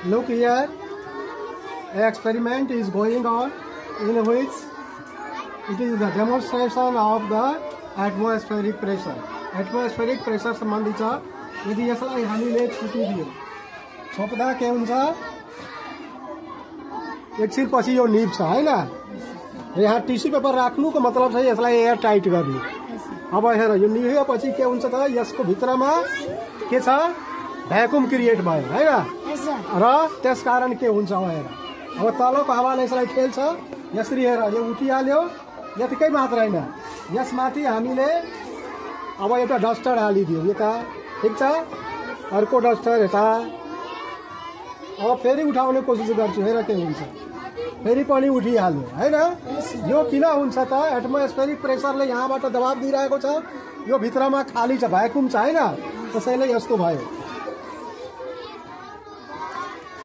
Look here, an experiment is going on in which it is the demonstration of the atmospheric pressure. Atmospheric pressure सम्बन्धी छ। यदि यसलाई हामीले छुटिदियो, छोप्दा के हुन्छ? एकछिनपछि यो निप्छ हैन? यहाँ टिस्यु पेपर राख्नुको मतलब चाहिँ यसलाई एयर टाइट गर्नु। अब हेर यो निभेपछि के हुन्छ त? यसको भित्रमा के छ? भ्याकुम क्रिएट भयो हैन? र त्यसकारण के हुन्छ हेर, अब तलको हावाले यसलाई ठेल्छ, यसरी हेर यो उठिहाल्यो। यतिकै मात्र हैन, यसमाथि हामीले अब एउटा डस्टर हालिदियो यता, ठिक छ? अर्को डस्टर यता। अब फेरि उठाउने कोसिस गर्छु, हेर के हुन्छ। फेरि पनि उठिहाल्यो हैन? यो किन हुन्छ त? एटमोस्फेरिक प्रेसरले यहाँबाट दबाब दिइरहेको छ, यो भित्रमा खाली छ, भ्याकुम छ हैन? त्यसैले यस्तो भयो।